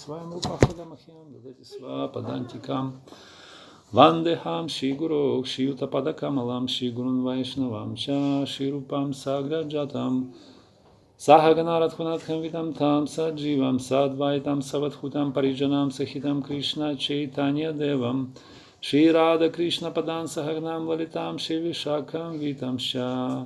Swayam Rupahadamahyam Dadati Sva Padantikam Vandeham Shri Guru Shri Utapadakamalam Shri Gurun Vaishnavam Cha Shri Rupam Sagrajatam Sahaganarathunatham Vidam Tam Sajivam Sadvaitam Savathutam Parijanam Sahitam Krishna Chaitanya Devam Shri Radha Krishna Padan Sahagnam Lalitam Shri Vishakam Vitam Sha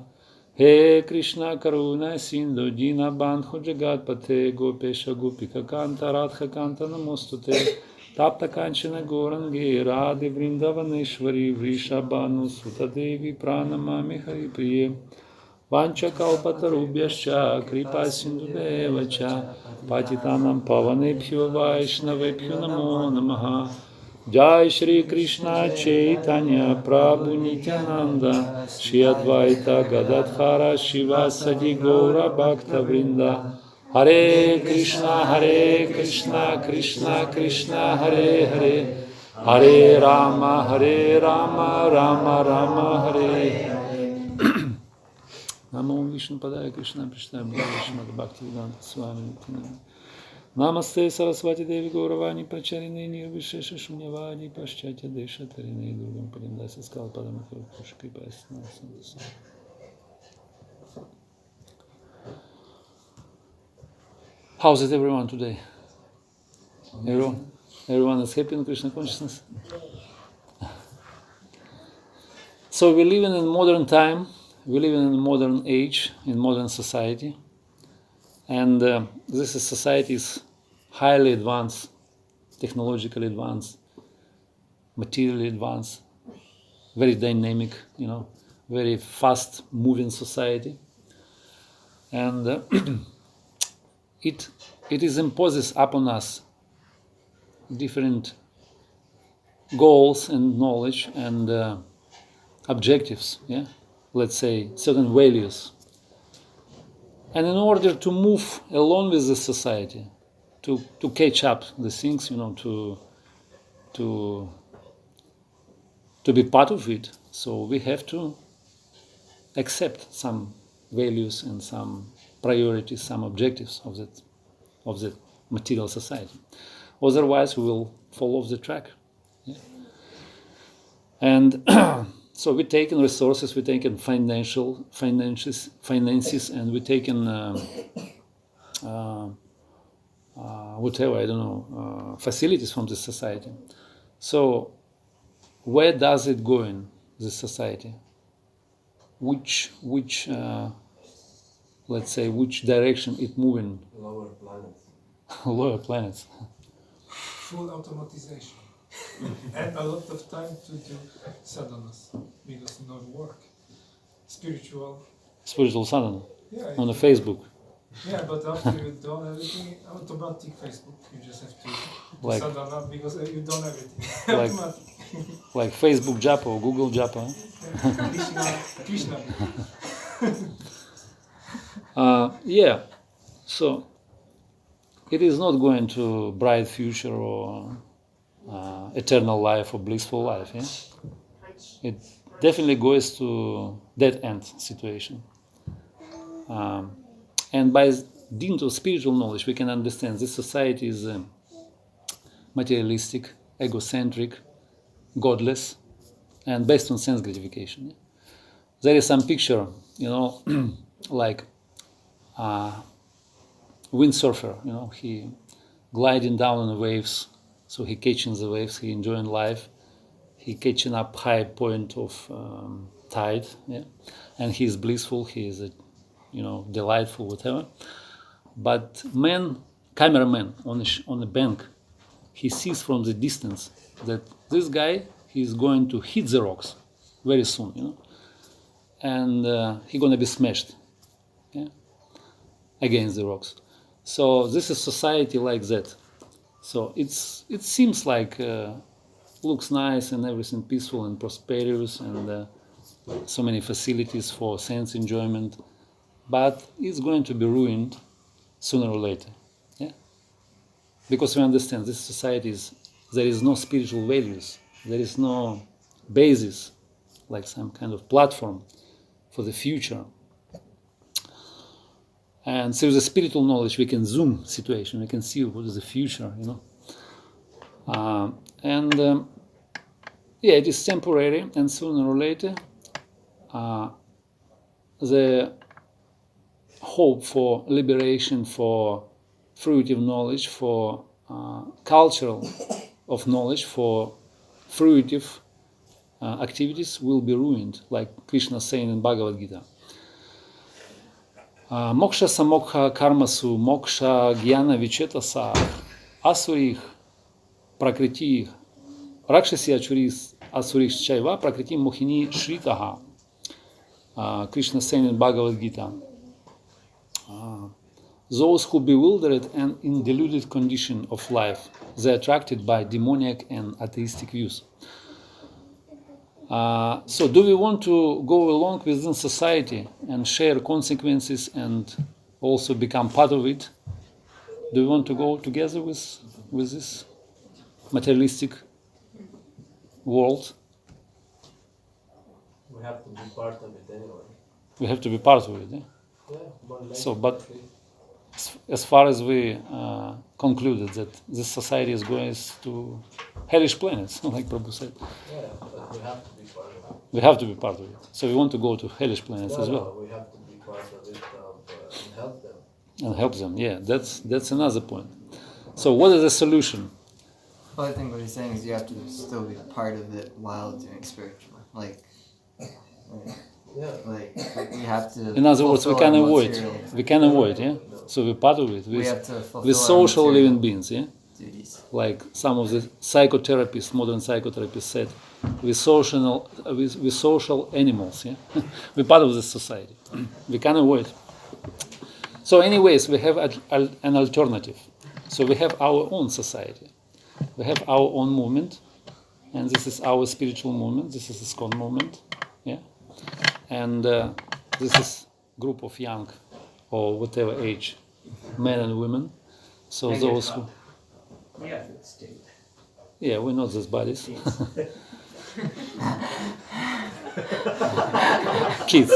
He Krishna Karuna Sindhu Dina Bandhu Jagat Pate Gopesha Gopika Kanta Radha Kanta Namostute Tapta Kanchana Gorangi Radhe Vrindavaneshwari Vrishabhanu Sutadevi Pranamami Hari Priye Vancha Kalpatarubhyascha Kripa Sindhudevacha Patitanam Pavanebhyo Vaishnavebhyo Namo Namaha Jai Shri Krishna Chaitanya Prabhu Nityananda Shri Advaita Gadadhara Shivasadi Gaura Bhakta Vrinda Hare Krishna Krishna Krishna Hare Hare Hare Rama Rama Rama Hare Hare Namo Vishnu Padaya Krishna Prishna Bhagavad Bhakti Vedanta Swami Namaste Saraswati Devi Gauravani Pracharine Nirvishesha Shunyavadi Paschatya Desha Tarine Durgam Parindasa Skalpadam Kripa Sandasa. How's it everyone today? Everyone is happy in Krishna consciousness? So we live in a modern time, we live in a modern age, in modern society. And this society is highly advanced, technologically advanced, materially advanced, very dynamic, very fast-moving society. And it imposes upon us different goals and knowledge and objectives, let's say certain values. And in order to move along with the society, to catch up the things, to be part of it, so we have to accept some values and some priorities, some objectives of that material society. Otherwise, we will fall off the track. And so we take in resources, we take in finances, and we take in whatever, facilities from this society. So where does it go in this society? Which let's say, which direction it moving? Lower planets. Lower planets. Full automatization. And a lot of time to do sadhanas, because no work. Spiritual Sadhana. Yeah. On the Facebook. Yeah, but after you've done everything, automatic Facebook, you just have to do sadhana because you've done everything. Automatic. Like Facebook Japa or Google Japa. Krishna. So it is not going to bright future or eternal life or blissful life. It definitely goes to dead end situation. And by dint of spiritual knowledge, we can understand this society is materialistic, egocentric, godless, and based on sense gratification. There is some picture, like windsurfer, he gliding down on the waves, so he catching the waves, he enjoying life, he catching up high point of tide, and he is blissful, he is, delightful, whatever. But cameraman on the bank, he sees from the distance that this guy, he's going to hit the rocks very soon, and he's going to be smashed against the rocks. So this is society like that. So it seems like looks nice and everything peaceful and prosperous and so many facilities for sense enjoyment, but it's going to be ruined sooner or later. Because we understand this society there is no spiritual values, there is no basis, like some kind of platform for the future. And through the spiritual knowledge, we can zoom situation. We can see what is the future, yeah, it is temporary, and sooner or later, the hope for liberation, for fruitive knowledge, for cultural of knowledge, for fruitive activities will be ruined, like Krishna saying in Bhagavad Gita. Moksha samokha karmasu, moksha jnana vichetasa, asurih, prakritih, rakshasi asurih chaiva, prakriti mohini shritaha. Krishna saying in Bhagavad Gita. Those who bewildered and in deluded condition of life, they are attracted by demoniac and atheistic views. So do we want to go along within society and share consequences and also become part of it? Do we want to go together with this materialistic world? We have to be part of it anyway. We have to be part of it. Eh? Yeah, So, but as far as we concluded that this society is going to hellish planets, like Prabhu said. yeah, but we have to be part of it. We have to be part of it. So we want to go to hellish planets as well. No, we have to be part of it and help them. And help them. Yeah, that's another point. So what is the solution? Well, I think what he's saying is you have to still be part of it while doing spiritual. Like we have to. In other words, we fulfill can our avoid. material We can avoid. Yeah. So we're part of it. We have to fulfill With our social material living beings. Yeah. duties. Like some of the psychotherapists, modern psychotherapists said, we're social animals. Yeah. We're part of the society. We can avoid. So, anyways, we have an alternative. So we have our own society. We have our own movement, and this is our spiritual movement. This is the ISKCON movement, yeah. And this is group of young, or whatever age, men and women. So those who, Yeah, it's state. yeah, we're not those bodies. Kids,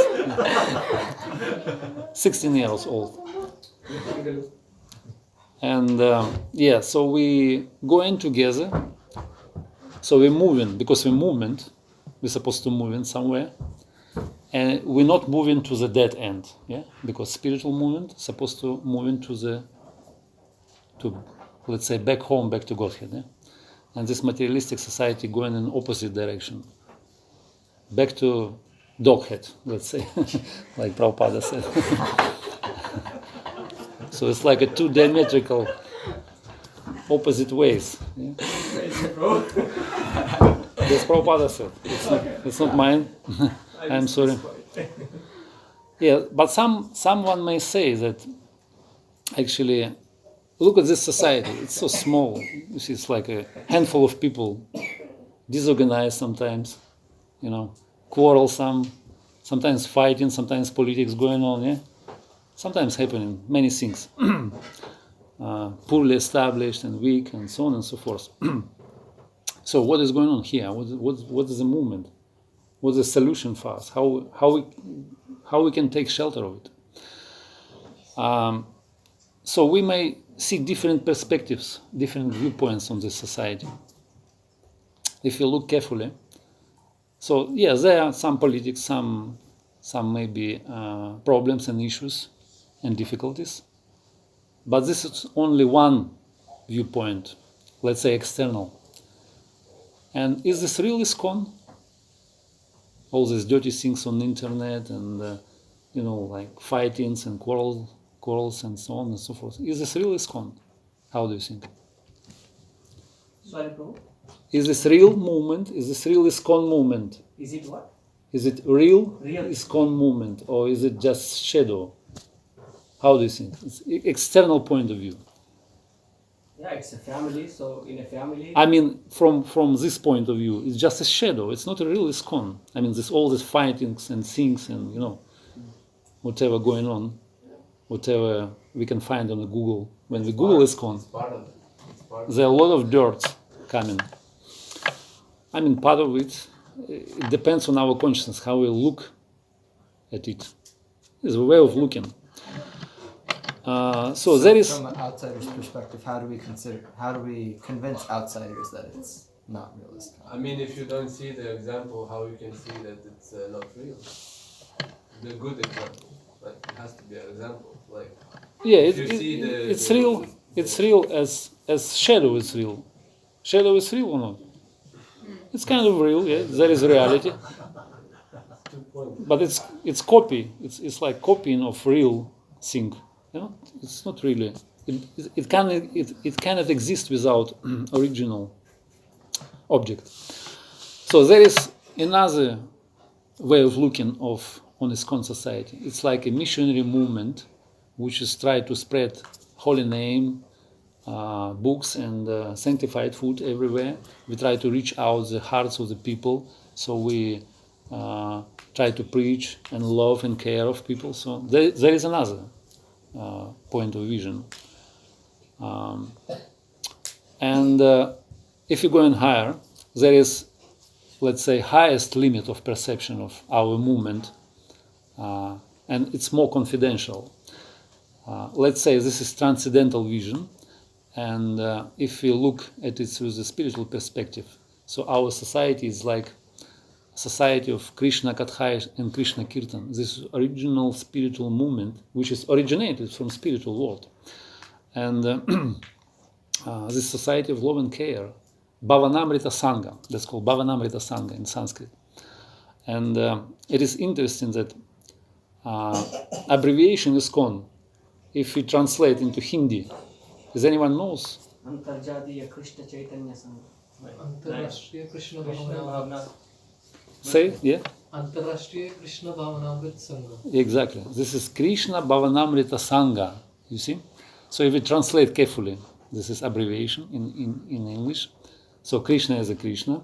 16 years old. And yeah, so we go in together. So we're moving, because we're movement, we're supposed to move in somewhere. And we're not moving to the dead end, yeah? Because spiritual movement is supposed to move into let's say, back home, back to Godhead, yeah? And this materialistic society going in opposite direction. Back to doghead, let's say, like Prabhupada said. So it's like a two diametrical opposite ways. Yeah? That's Prabhupada said. It's not mine. I'm sorry. Yeah, but someone may say that actually, look at this society. It's so small. You see, it's like a handful of people, disorganized sometimes, quarrelsome, sometimes fighting, sometimes politics going on. Yeah, sometimes happening many things, poorly established and weak, and so on and so forth. So what is going on here? What is the movement? What's the solution for us? How we can take shelter of it? So we may see different perspectives, different viewpoints on this society. If you look carefully, so yeah, there are some politics, some maybe problems and issues and difficulties, but this is only one viewpoint, let's say external. And is this real ISKCON? All these dirty things on the internet and like fightings and quarrels and so on and so forth. Is this real ISKCON? How do you think? Sorry, bro. Is this real movement? Is this real ISKCON movement? Is it what? Is it real Real. ISKCON movement, or is it just shadow? How do you think? It's external point of view. Yeah, it's a family. So in a family, I mean, from this point of view, it's just a shadow. It's not a real ISKCON. I mean, there's all these fightings and things and whatever going on, whatever we can find on the Google. When we Google ISKCON, It's part of it. It's part of there are a lot of dirt coming. I mean, part of it depends on our consciousness, how we look at it. It's a way of looking. So there is. From an outsider's perspective, how do we convince outsiders that it's not real ISKCON? I mean, if you don't see the example, how you can see that it's not real? The good example, like it has to be an example. Like Yeah, if you see it's real. It's real as shadow is real. Shadow is real or not? It's kind of real. Yeah, there is reality, 2 points. but it's copy. It's like copying of real thing. You know, it's not really. It cannot exist without original object. So there is another way of looking on ISKCON society. It's like a missionary movement, which is try to spread holy name, books and sanctified food everywhere. We try to reach out the hearts of the people. So we try to preach and love and care of people. So there is another point of vision. And if you go in higher, there is, let's say, highest limit of perception of our movement, and it's more confidential. Let's say this is transcendental vision, and if we look at it through the spiritual perspective, so our society is like society of Krishna Katha and Krishna Kirtan, this original spiritual movement, which is originated from spiritual world. And this society of love and care, Bhavanamrita Sangha, that's called Bhavanamrita Sangha in Sanskrit. And it is interesting that abbreviation ISKCON, if we translate into Hindi, does anyone knows? Antarjatiya Krishna Chaitanya Sangha. Antarashtriya Krishna Krishna Bhavana. Bhavana. Say, yeah? Antarashtriya Krishna Bhavanamrit Sangha. Exactly. This is Krishna Bhavanamrita Sangha, you see? So if we translate carefully, this is abbreviation in English. So Krishna is a Krishna.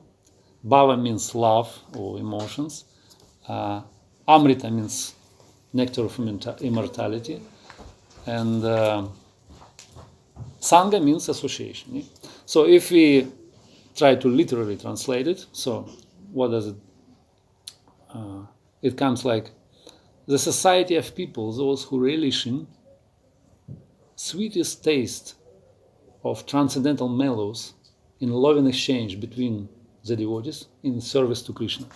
Bhava means love or emotions. Amrita means nectar of immortality. And Sangha means association. Yeah? So if we try to literally translate it, so what does it? It comes like the society of people, those who relish in sweetest taste of transcendental mellows in loving exchange between the devotees in service to Krishna.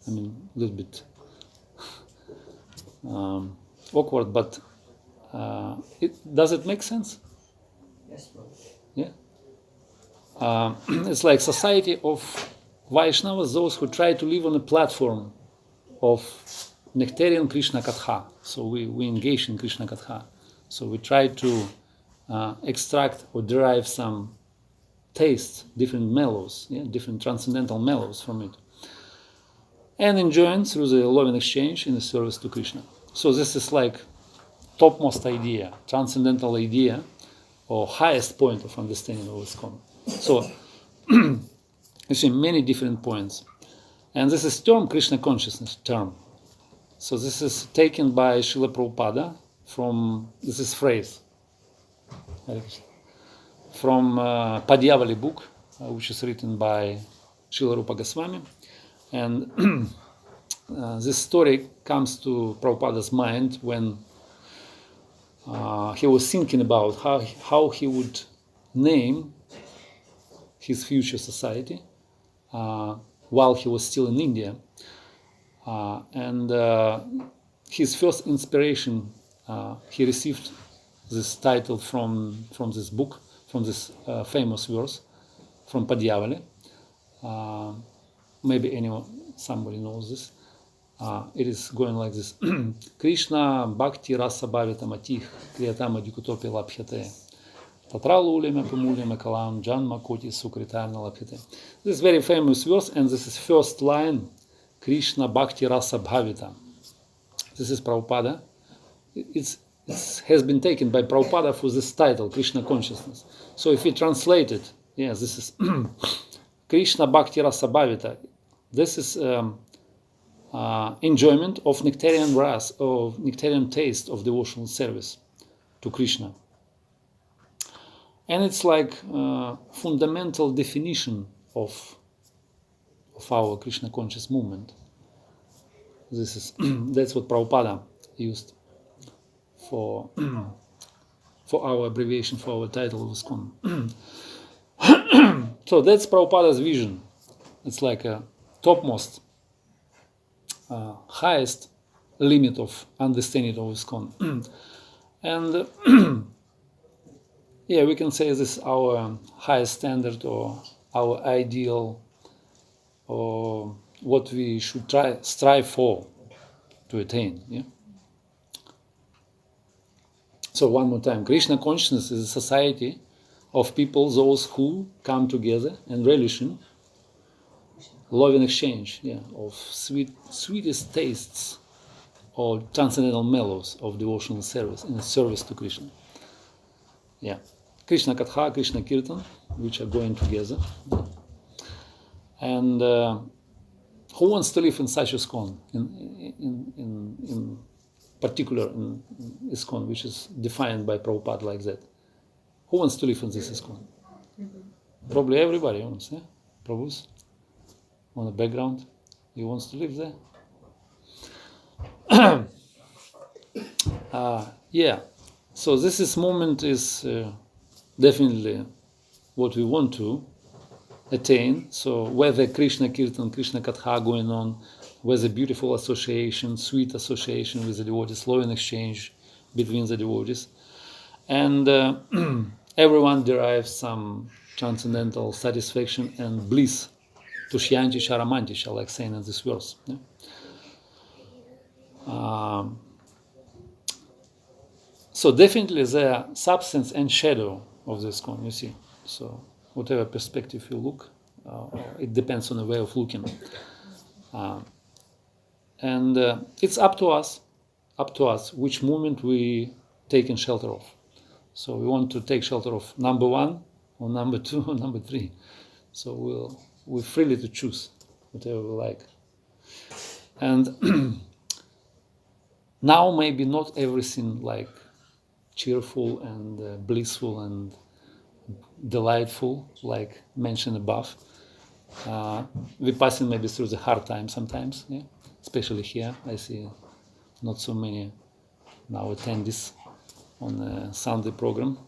I mean, a little bit awkward, but does it make sense? Yes, bro. Yeah. It's like society of Vaishnavas, those who try to live on a platform of nectarian Krishna Katha. So we engage in Krishna Katha. So we try to extract or derive some taste, different mellows, yeah, different transcendental mellows from it. And enjoying through the loving exchange in the service to Krishna. So this is like topmost idea, transcendental idea, or highest point of understanding of ISKCON. So you see many different points. And this is term Krishna consciousness term. So this is taken by Srila Prabhupada from, this is phrase, from Padyavali book, which is written by Srila Rupa Goswami. And this story comes to Prabhupada's mind when he was thinking about how he would name his future society while he was still in India. And his first inspiration, he received this title from this book, from this famous verse from Padyavali. Maybe somebody knows this. It is going like this. Krishna bhakti rasa bhavita matih kriyatama dikutopi labhyate. Tatralu ulema pumulema kalam janma koti sukritarna labhyate. This is very famous verse, and this is first line, Krishna bhakti rasa bhavita. This is Prabhupada. It has been taken by Prabhupada for this title, Krishna consciousness. So if we translate it, yes, this is Krishna bhakti rasa bhavita. This is enjoyment of nectarian ras, of nectarian taste of devotional service to Krishna. And it's like fundamental definition of our Krishna conscious movement. This is that's what Prabhupada used for for our abbreviation, for our title of ISKCON. So that's Prabhupada's vision. It's like a topmost, highest limit of understanding of ISKCON. And yeah, we can say this is our highest standard or our ideal or what we should strive for to attain. Yeah. So one more time, Krishna consciousness is a society of people, those who come together and relish in love and exchange, of sweetest tastes or transcendental mellows of devotional service in service to Krishna. Yeah, Krishna Katha, Krishna Kirtan, which are going together. And who wants to live in such ISKCON, in particular in ISKCON, which is defined by Prabhupada like that? Who wants to live in this ISKCON? Probably everybody wants, yeah? Prabhus? On the background, he wants to live there. Yeah, so this moment is definitely what we want to attain. So whether Krishna Kirtan, Krishna Katha going on, whether beautiful association, sweet association with the devotees, love and exchange between the devotees, and everyone derives some transcendental satisfaction and bliss. Tushyanti Sharamantisha, like saying in this verse. Yeah? So definitely the substance and shadow of this ISKCON, you see. So whatever perspective you look, it depends on the way of looking. And it's up to us which movement we take in shelter of. So we want to take shelter of number 1 or number 2 or number 3. So we're freely to choose whatever we like. And now maybe not everything like cheerful and blissful and delightful, like mentioned above. We're passing maybe through the hard time sometimes, yeah? Especially here. I see not so many now attendees on the Sunday program.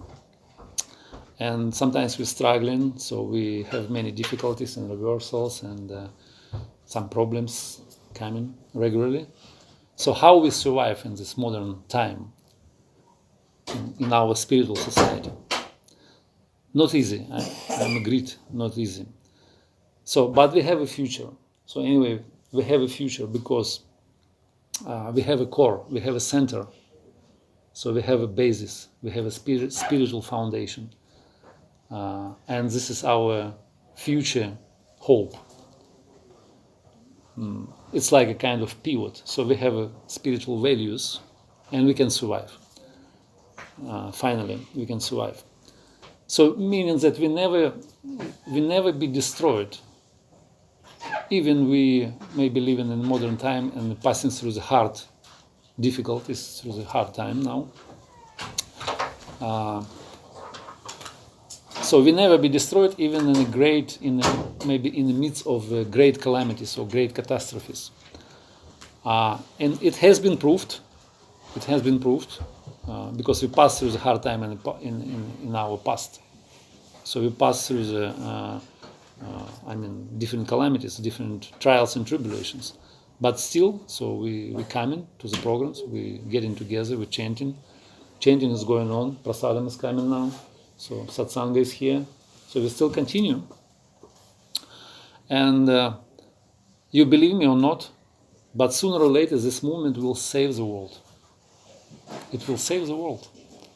And sometimes we're struggling, so we have many difficulties and reversals and some problems coming regularly. So how we survive in this modern time in our spiritual society? Not easy, I'm agreed, not easy. So, but we have a future. So anyway, we have a future because we have a core, we have a center. So we have a basis, we have a spiritual foundation. And this is our future hope. It's like a kind of pivot. So we have spiritual values and we can survive. Finally, we can survive. So meaning that we never be destroyed. Even we may be living in modern time and passing through the hard difficulties, through the hard time now. So we never be destroyed, even maybe in the midst of great calamities or great catastrophes. And it has been proved. It has been proved because we passed through the hard time in our past. So we passed through different calamities, different trials and tribulations. But still, so we coming to the programs, we getting together, we're chanting. Chanting is going on, prasadam is coming now. So satsanga is here. So we still continue. And you believe me or not, but sooner or later this movement will save the world. It will save the world,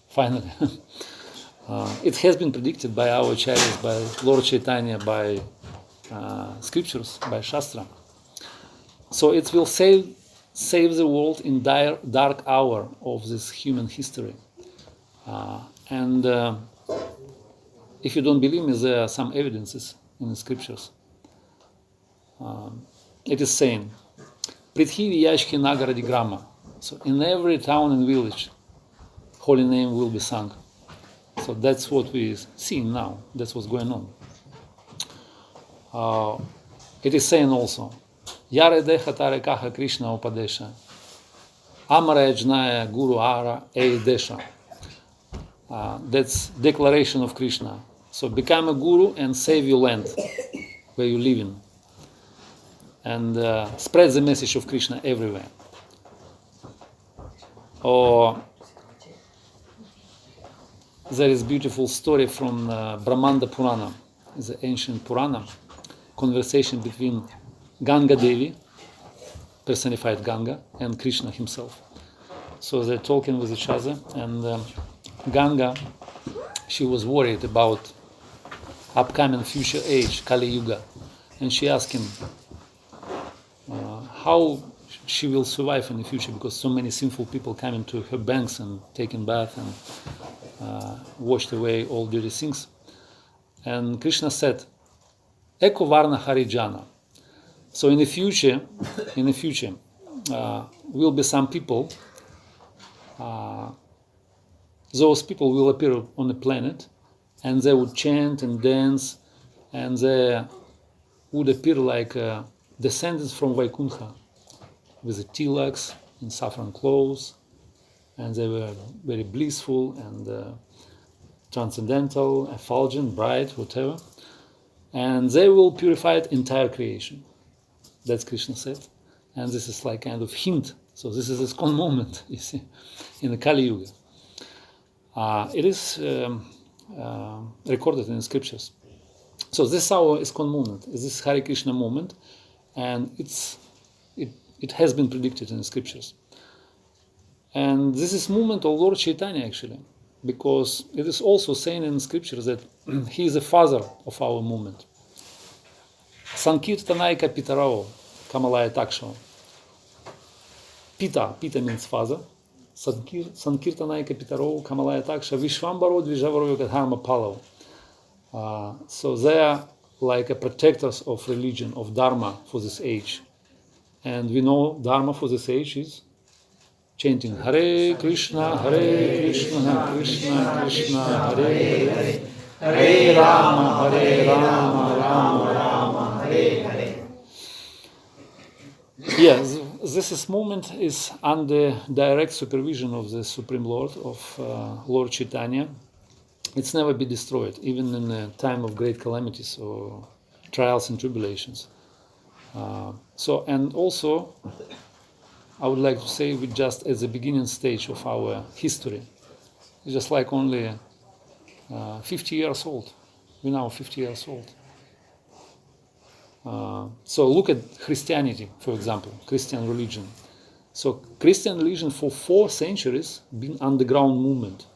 finally. It has been predicted by our acharyas, by Lord Chaitanya, by scriptures, by Shastra. So it will save the world in dark hour of this human history. And if you don't believe me, there are some evidences in the scriptures. It is saying, Prithvi Yashki Nagaradi Grama. So in every town and village, holy name will be sung. So that's what we see now. That's what's going on. It is saying also, Yare Deha Tare Kaha Krishna Upadesha. Amarayajnaya Guru Ara E Desha. That's declaration of Krishna. So become a guru and save your land where you live in. And spread the message of Krishna everywhere. Or there is beautiful story from Brahmanda Purana, the ancient Purana, conversation between Ganga Devi, personified Ganga, and Krishna himself. So they're talking with each other, and Ganga, she was worried about upcoming future age, Kali Yuga, and she asked him how she will survive in the future, because so many sinful people come into her banks and taking bath and washed away all dirty things. And Krishna said, Eko Varna Harijana. So in the future, will be some people. Those people will appear on the planet, and they would chant and dance, and they would appear like descendants from Vaikuntha, with the tilaks and saffron clothes, and they were very blissful and transcendental, effulgent, bright, whatever. And they will purify the entire creation. That's Krishna said. And this is like kind of hint. So this is ISKCON moment, you see, in the Kali Yuga. It is recorded in the scriptures. So this is our ISKCON moment. This is Hare Krishna moment, and it has been predicted in the scriptures. And this is movement of Lord Chaitanya actually, because it is also saying in the scriptures that he is the father of our movement. Sankirtanaika Pitarao Kamalaya Takshava. Pita means father. Sankirtanaika Pitarao Kamalaya Takshava Vishvambaro Dvijavaro Gadharma Palav. So they are like a protectors of religion, of Dharma for this age. And we know Dharma for this age is chanting Hare Krishna, Krishna Krishna, Hare Hare, Hare Rama, Rama Rama, Hare Hare. Yes, this movement is under direct supervision of the Supreme Lord, of Lord Chaitanya. It's never be destroyed, even in a time of great calamities or trials and tribulations. And also, I would like to say we just at the beginning stage of our history. It's just like only 50 years old. We're now 50 years old. So look at Christianity, for example, Christian religion. So Christian religion for 4 centuries been underground movement.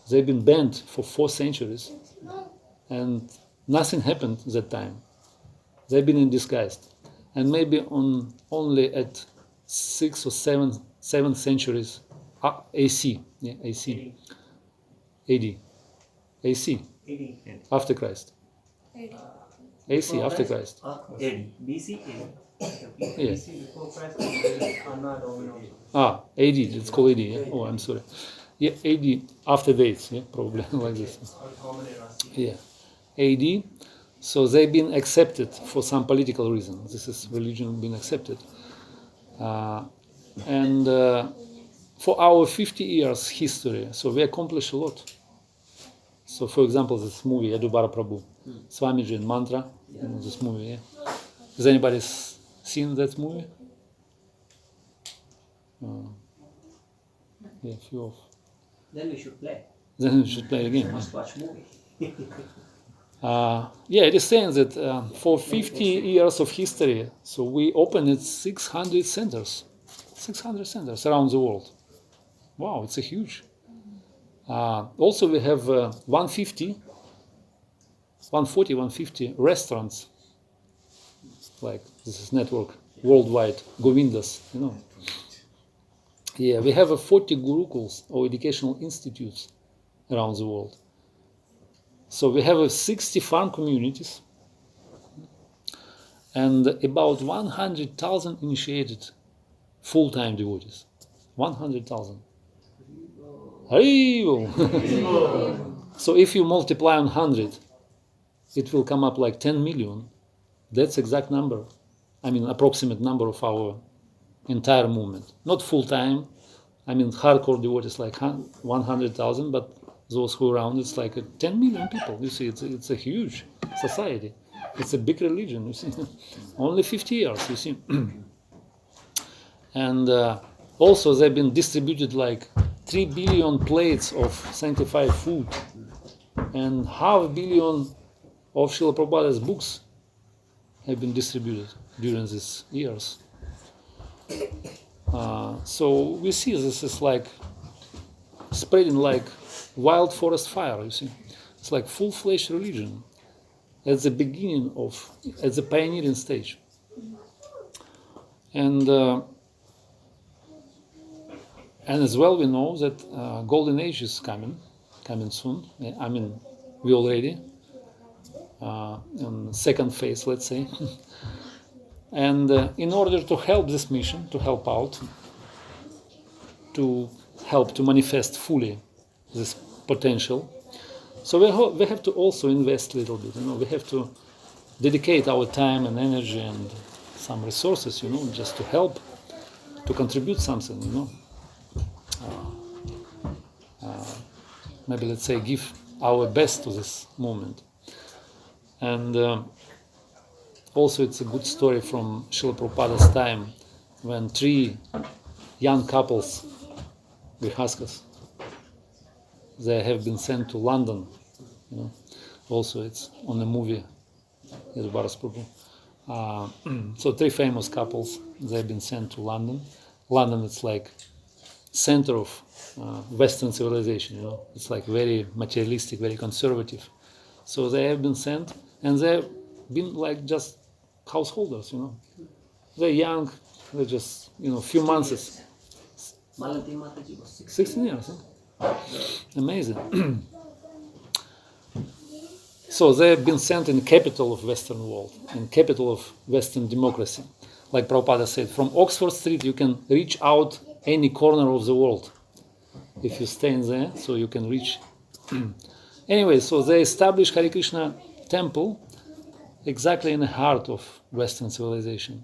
They've been banned for 4 centuries, and nothing happened that time. They've been in disguise, and maybe only at 6th or 7th centuries AC, AC, after Christ. AC after Christ. BC. Yeah. BC before Christ. AD. It's called AD. Yeah? Oh, I'm sorry. Yeah, AD after dates. Yeah, probably like this. Yeah, AD. So they've been accepted for some political reason. This is religion being accepted, and for our 50 years history, so we accomplished a lot. So, for example, this movie Yadubara Prabhu, Swamiji and Mantra, this movie. Yeah? Has anybody seen that movie? Yeah, few of. Then we should play. Then we should play again. Must watch movie. It is saying that for 50 years of history, so we opened 600 centers. 600 centers around the world. Wow, it's a huge. Also, we have 140, 150 restaurants. Like this is network worldwide, Govindas, you know. Yeah, we have 40 gurukuls or educational institutes around the world. So we have 60 farm communities and about 100,000 initiated full-time devotees. 100,000. So if you multiply on 100, it will come up like 10 million. That's exact number. I mean, approximate number of our entire movement. Not full time. I mean, hardcore devotees like 100,000, but those who are around, it's like 10 million people. You see, it's a huge society. It's a big religion, you see. Only 50 years, you see. And also they've been distributed like 3 billion plates of sanctified food and 500 million of Srila Prabhupada's books have been distributed during these years. So we see this is like spreading like wild forest fire, you see. It's like full-fledged religion at the beginning of, at the pioneering stage. And as well we know that golden age is coming soon. I mean, we already in second phase, let's say. And in order to help this mission, to help out, to help to manifest fully this potential, so we have to also invest a little bit. You know, we have to dedicate our time and energy and some resources, you know, just to help, to contribute something, you know. Maybe let's say give our best to this movement. And also it's a good story from Srila Prabhupada's time when 3 young couples, Grihastas, they have been sent to London. You know, also it's on the movie Yadvaras Prabhu. So 3 famous couples, they've been sent to London. London, it's like center of Western civilization, you know. It's like very materialistic, very conservative. So they have been sent, and they've been like just householders, you know. They're young, they're just, you know, few months. 16 years, huh? Amazing. So they've been sent in the capital of Western world, in capital of Western democracy. Like Prabhupada said, from Oxford Street you can reach out any corner of the world. If you stay in there, so you can reach. Anyway, so they established Hare Krishna temple exactly in the heart of Western civilization.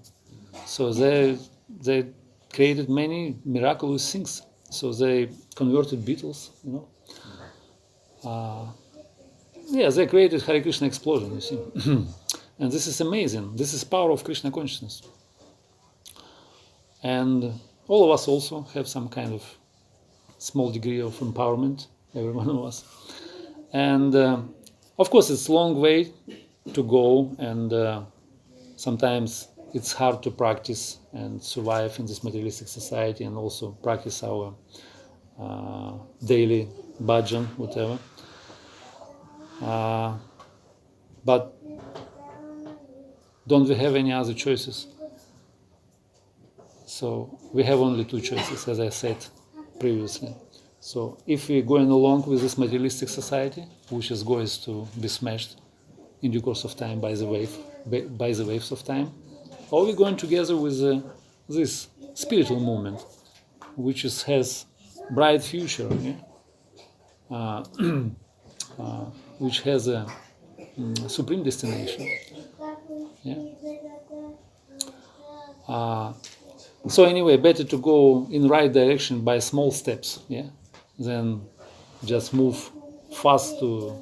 So they created many miraculous things. So they converted Beatles, you know. They created Hare Krishna explosion, you see. And this is amazing. This is power of Krishna consciousness. And all of us also have some kind of small degree of empowerment, every one of us. And of course it's a long way to go, and sometimes it's hard to practice and survive in this materialistic society and also practice our daily bhajan, whatever. But don't we have any other choices? So we have only 2 choices, as I said previously. So if we're going along with this materialistic society, which is going to be smashed in due course of time by the waves of time, or we're going together with this spiritual movement, which has bright future, yeah? Which has a supreme destination. Yeah? So anyway, better to go in right direction by small steps, yeah, than just move fast to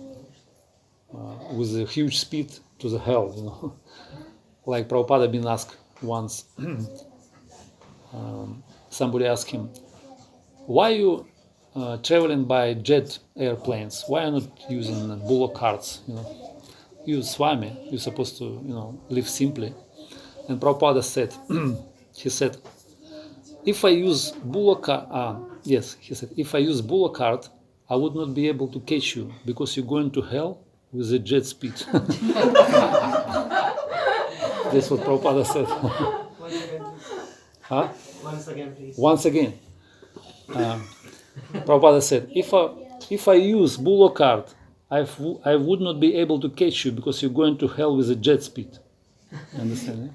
with a huge speed to the hell, you know. Like Prabhupada been asked once. Somebody asked him, "Why you traveling by jet airplanes? Why are you not using bullock carts? You know, you Swami, you're supposed to, you know, live simply." And Prabhupada said, he said, if I use bullock cart, I would not be able to catch you because you're going to hell with a jet speed. That's what Prabhupada said. Once again, please. Huh? Once again, please. Once again, Prabhupada said, if I use bullock cart, I would not be able to catch you because you're going to hell with a jet speed. Understand? Yeah?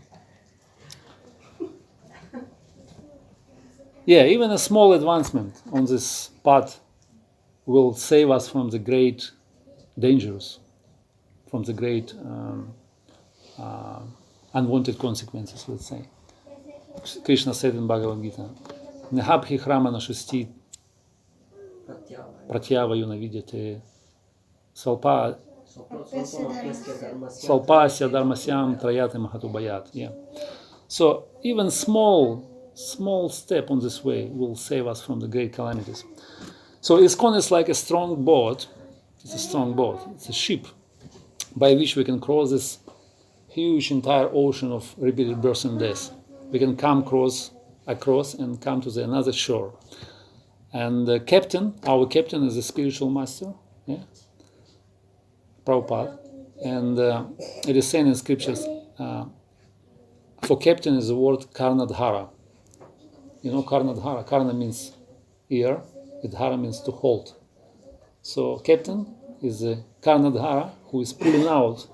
Yeah, even a small advancement on this path will save us from the great dangers, from the great unwanted consequences, let's say. Krishna said in Bhagavad Gita, Nehaphi Hrama na Shusti Pratyava Yunavidite Salpa Salpasya Dharmasyam Trayate Mahatubayat. Yeah. So even small step on this way will save us from the great calamities. So ISKCON is like a strong boat. It's a strong boat. It's a ship by which we can cross this huge entire ocean of repeated births and deaths. We can come across and come to the another shore. And the captain, our captain, is a spiritual master, yeah, Prabhupada. And it is saying in scriptures, for captain is the word Karnadhara. You know Karnadhara? Karna means ear, Dhara means to hold. So captain is a Karnadhara who is pulling out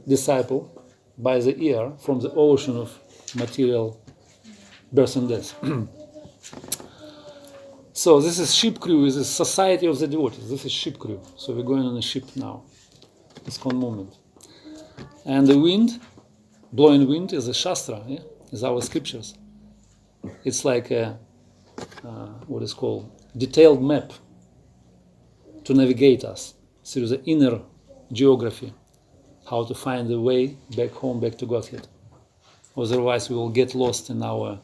disciple by the ear from the ocean of material birth and death. So this is ship crew, is a society of the devotees. This is ship crew. So we're going on a ship now. ISKCON movement. And the wind, blowing wind, is a shastra, yeah? Is our scriptures. It's like a, what is called, detailed map to navigate us through the inner geography, how to find the way back home, back to Godhead. Otherwise we will get lost in our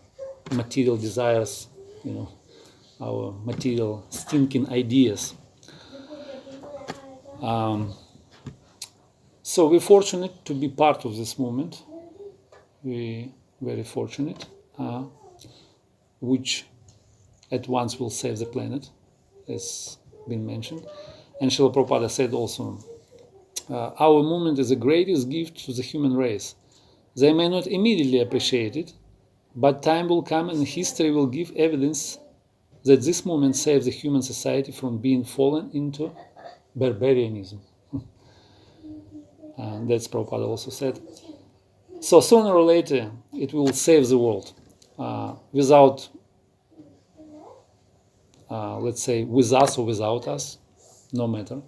material desires, you know, our material stinking ideas. So we're fortunate to be part of this movement. We're very fortunate, which at once will save the planet, as been mentioned. And Srila Prabhupada said also, our movement is the greatest gift to the human race. They may not immediately appreciate it, but time will come and history will give evidence that this movement saves the human society from being fallen into barbarianism. And that's Prabhupada also said. So sooner or later, it will save the world. Without, let's say, with us or without us, no matter,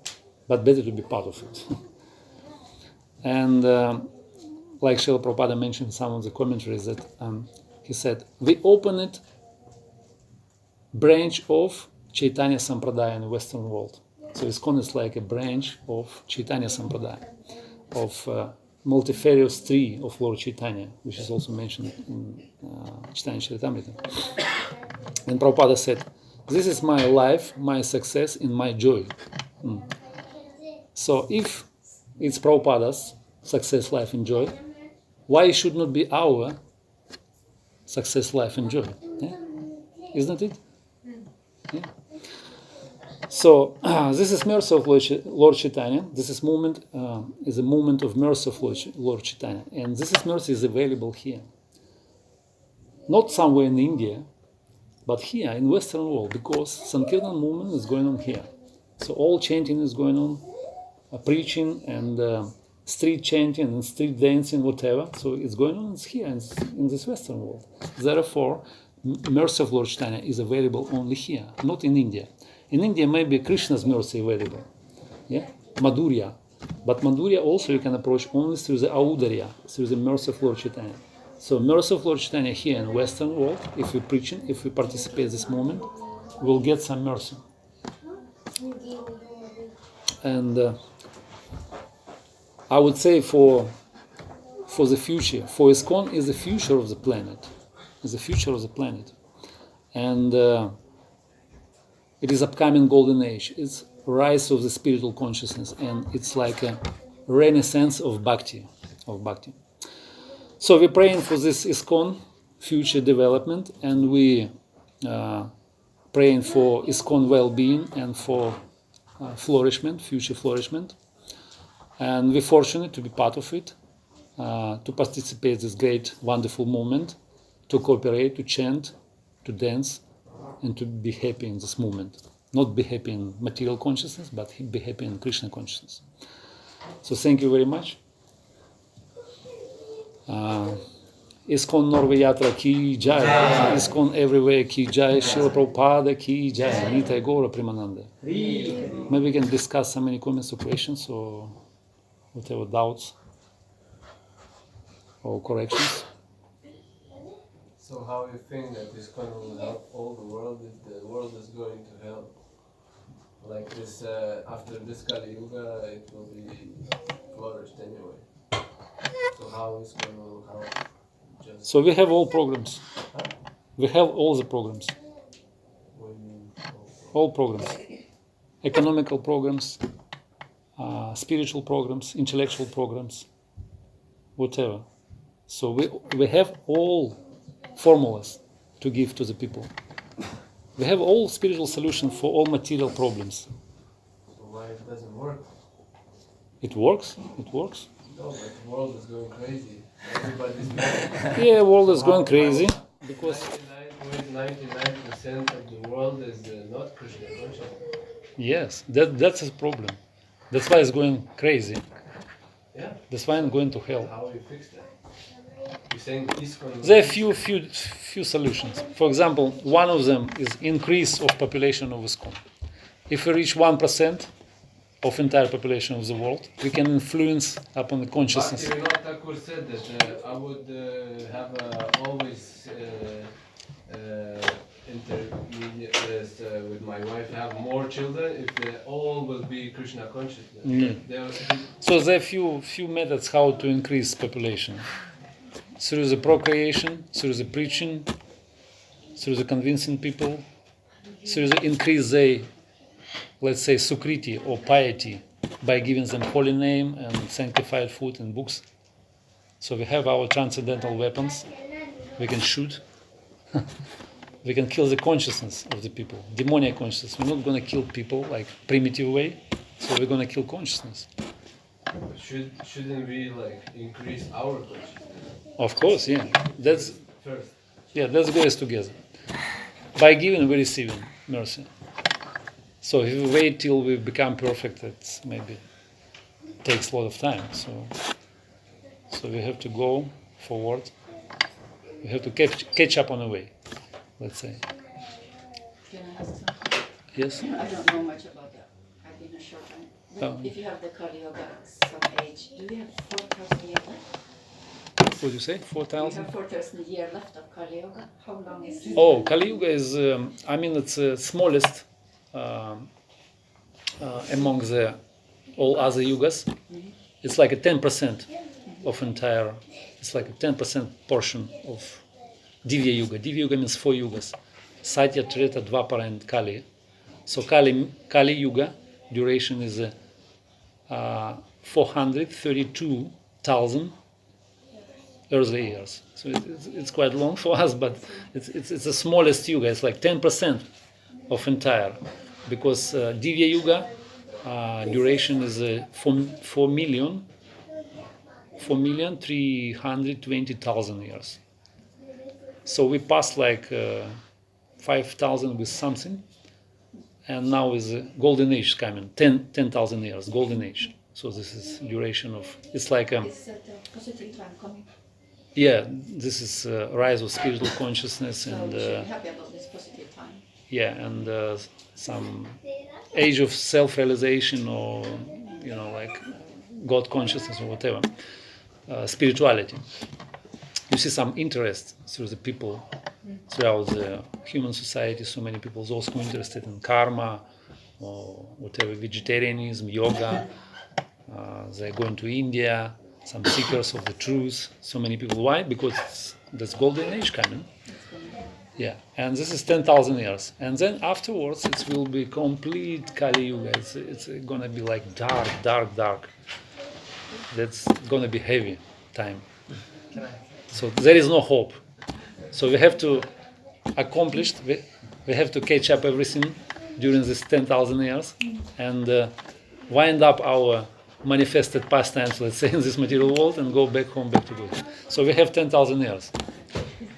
but better to be part of it. And like Srila Prabhupada mentioned in some of the commentaries that he said, we open it branch of Chaitanya Sampradaya in the Western world. So ISKCON is like a branch of Chaitanya Sampradaya, of multifarious tree of Lord Chaitanya, which is also mentioned in Chaitanya Charitamrita. And Prabhupada said, this is my life, my success, and my joy. So if it's Prabhupada's success, life, and joy, why it should not be our success, life, and joy? Yeah? Isn't it? Yeah. So this is mercy of Lord Chaitanya. This is movement is a movement of mercy of Lord Chaitanya, and this is mercy is available here, not somewhere in India, but here in Western world, because Sankirtan movement is going on here. So all chanting is going on, preaching and street chanting and street dancing, whatever. So it's going on here in this Western world. Therefore, mercy of Lord Chaitanya is available only here, not in India. In India, maybe Krishna's mercy available, yeah, Madhurya. But Madhurya also you can approach only through the Audarya, through the mercy of Lord Chaitanya. So mercy of Lord Chaitanya here in Western world, if we preaching, if we participate in this moment, we'll get some mercy. And I would say for the future, for ISKCON is the future of the planet, is the future of the planet, and it is upcoming golden age. It's rise of the spiritual consciousness, and it's like a renaissance of bhakti, So we're praying for this ISKCON future development, and we praying for ISKCON well-being and for flourishment, future flourishment. And we're fortunate to be part of it, to participate in this great, wonderful movement, to cooperate, to chant, to dance, and to be happy in this movement. Not be happy in material consciousness, but be happy in Krishna consciousness. So thank you very much. ISKCON Norway Yatra ki jai, ISKCON everywhere ki jai, Srila Prabhupada ki jai, Nitai Gaura Premanande. Maybe we can discuss some any comments or questions or whatever doubts or corrections. So how you think that this kind will help all the world if the world is going to hell? Like this, after this Kali Yuga, it will be flourished anyway. So how is going to help? Just So we have all programs. We have all the programs. when All programs. Economical programs, spiritual programs, intellectual programs, whatever. So we have all formulas to give to the people. We have all spiritual solutions for all material problems. so why it doesn't work? It works. It works. No, but the world is going crazy. Everybody's mad. Yeah, world is going crazy because 99% of the world is not Krishna conscious. yes, that's a problem. That's why it's going crazy. Yeah. That's why I'm going to hell. How you fix that? You're saying ISKCON. There are few solutions. For example, one of them is increase of population of ISKCON. If we reach 1% of entire population of the world, we can influence upon the consciousness. Bhakti Thakur said that I would have always intermediate with my wife, have more children if they all will be Krishna conscious. So there are few methods how to increase population. Through the procreation, through the preaching, through the convincing people, through the increase the, let's say, sukriti or piety by giving them holy name and sanctified food and books. So we have our transcendental weapons. We can shoot. We can kill the consciousness of the people, demonic consciousness. We're not going to kill people like primitive way, so we're going to kill consciousness. Shouldn't we like increase our consciousness Of course, yeah. That's first? goes together. By giving, we receiving mercy. So if we wait till we become perfect, it maybe takes a lot of time. So we have to go forward. We have to catch up on the way, let's say. Can I ask something? Yes? I don't know much about that. I've been a short time. Oh. If you have the Kali Yoga some age, do we have 4,000 years left? What do you say? We 4,000? have 4,000 years left of Kali Yoga. How long is it? Oh, Kali Yuga is, it's the smallest among the all other yugas. It's like a 10% of entire, it's like a 10% portion of Divya Yuga. Divya Yuga means 4 yugas. Satya, Treta, Dvapara and Kali. So Kali Yuga duration is 432,000 earthly years. So it's quite long for us, but it's the smallest yuga. It's like 10% of entire, because Divya Yuga duration is 4,320,000 years. So we passed like 5,000 with something, and now is a golden age coming, 10,000 years, golden age. So this is duration of, it's like Is that the positive time coming? yeah, this is rise of spiritual consciousness So and we should be happy about this positive time. yeah, and some age of self-realization, or like God consciousness or whatever, spirituality. You see some interest through the people throughout the human society. So many people are also interested in karma or whatever, vegetarianism, yoga. They're going to India. Some seekers of the truth. So many people. Why? Because that's golden age coming. Yeah, and this is 10,000 years, and then afterwards it will be complete Kali Yuga. It's gonna be like dark. That's gonna be heavy time. So there is no hope. So we have to accomplish. We have to catch up everything during this 10,000 years, and wind up our manifested pastimes, let's say, in this material world, and go back home, back to God. So we have 10,000 years.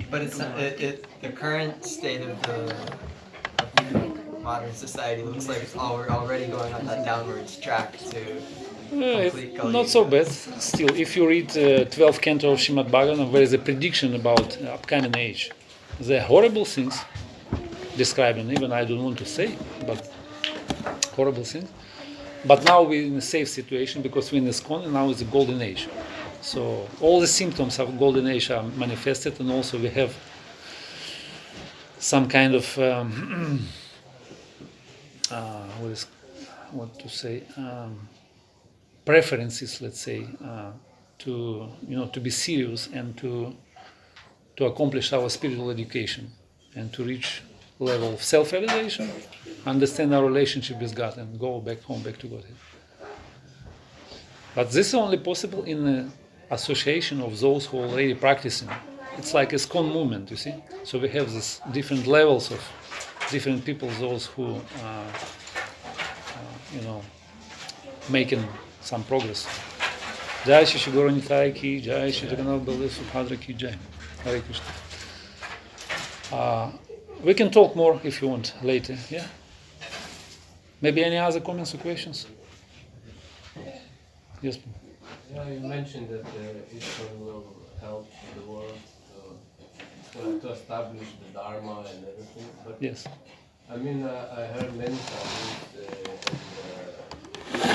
But it's not, the current state of the modern society looks like it's already going on that downwards track to complete Kali Not so Yuga. bad. Still, if you read 12th canto of Srimad Bhagavatam, there is a prediction about upcoming age. There are horrible things described, and even I don't want to say, but horrible things. But now we're in a safe situation because we're in ISKCON, and now it's a golden age. So all the symptoms of golden age are manifested, and also we have some kind of preferences, let's say, to to be serious and to accomplish our spiritual education and to reach level of self-realization, understand our relationship with God, and go back home, back to Godhead. But this is only possible in the association of those who are already practicing. It's like a ISKCON movement, you see. So we have these different levels of different people, those who making some progress. Jai Shri Shri Gaura Nitai ki Jai, Shri Jagannath Baladev Subhadra ki Jai. Hare Krishna. We can talk more if you want later, yeah? Maybe any other comments or questions? Yes, please. Yeah, you mentioned that ISKCON will help the world to establish the Dharma and everything. But Yes. I mean, I heard many times,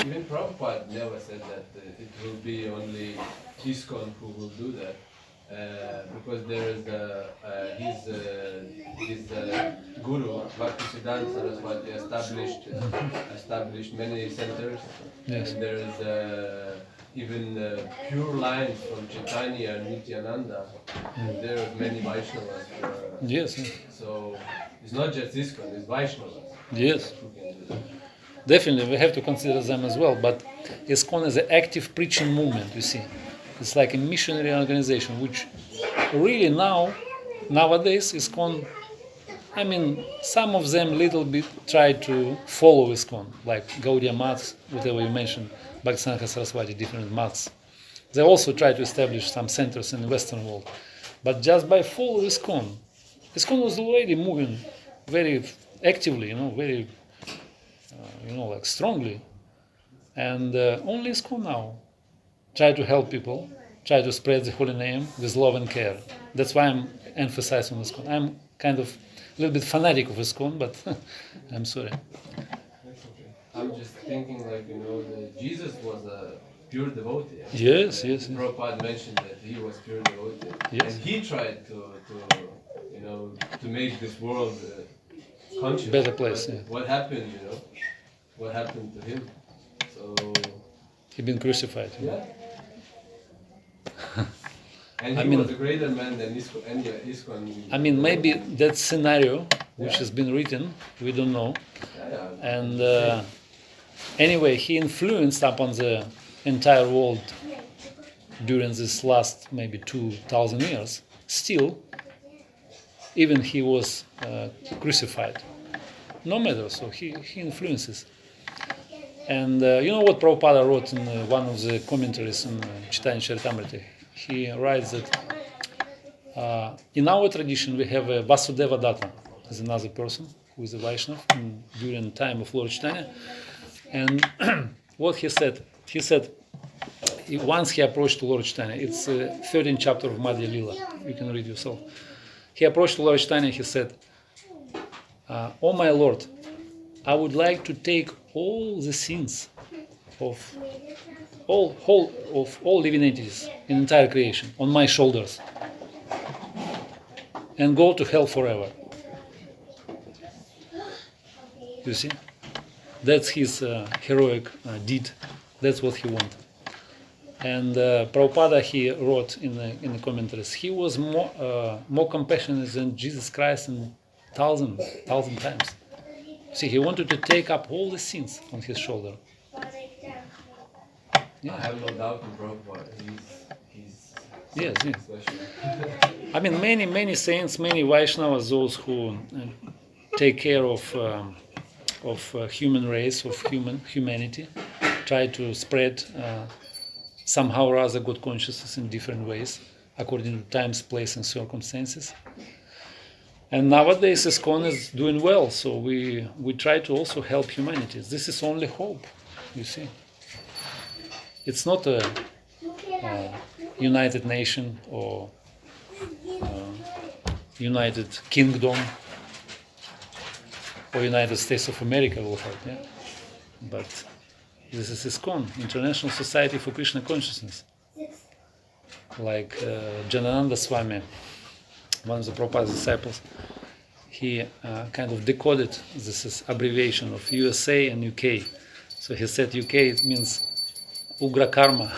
even Prabhupada never said that it will be only ISKCON who will do that. Because there is his guru, Bhaktisiddhanta Saraswati, established many centers. Yes. And there is even pure lines from Chaitanya and Nityananda. And there are many Vaishnavas. Yes. So it's not just ISKCON, it's Vaishnavas Yes. who can do that. Definitely, we have to consider them as well. But ISKCON is an active preaching movement, you see. It's like a missionary organization, which really nowadays ISKCON, I mean, some of them little bit try to follow ISKCON, like Gaudiya Maths, whatever you mentioned, Bhaktisiddhanta Saraswati, different maths. They also try to establish some centers in the Western world. But just by following ISKCON was already moving very actively, very, like strongly. And only ISKCON now try to help people, try to spread the holy name with love and care. That's why I'm emphasizing on ISKCON. I'm kind of a little bit fanatic of ISKCON, but I'm sorry. I'm just thinking, like, that Jesus was a pure devotee. Yes. Prabhupada mentioned that he was pure devotee. Yes. And he tried to make this world conscious. Better place, But yeah. what happened, What happened to him? So, He's been crucified. yeah. And I he mean- was a greater man than ISKCON. I mean, maybe that scenario, which has been written, we don't know. Yeah. And anyway, he influenced upon the entire world during this last maybe 2,000 years. Still, even he was crucified. No matter, so he influences. And you know what Prabhupada wrote in one of the commentaries in Chaitanya Charitamrita? He writes that in our tradition we have a Vasudeva Datta as another person who is a Vaishnava during the time of Lord Chaitanya. And what he said, once he approached Lord Chaitanya, it's the 13th chapter of Madhya Lila, you can read yourself. He approached Lord Chaitanya, he said, "Oh my Lord, I would like to take all the sins of all living entities in entire creation on my shoulders and go to hell forever." You see, that's his heroic deed. That's what he wanted. And Prabhupada, he wrote in the commentaries, he was more compassionate than Jesus Christ in thousand times. See, he wanted to take up all the sins on his shoulder. I have no doubt in Prabhupada. He's Yes. special. I mean, many saints, many Vaishnavas, those who take care of human race, of humanity, try to spread somehow or other good consciousness in different ways, according to times, place, and circumstances. And nowadays ISKCON is doing well, so we try to also help humanity. This is only hope, you see. It's not a United Nation or United Kingdom or United States of America will help, yeah. But this is ISKCON, International Society for Krishna Consciousness. Like Janananda Swami, one of the Prabhupada's disciples, he kind of decoded this is abbreviation of USA and UK. So he said UK it means Ugra Karma.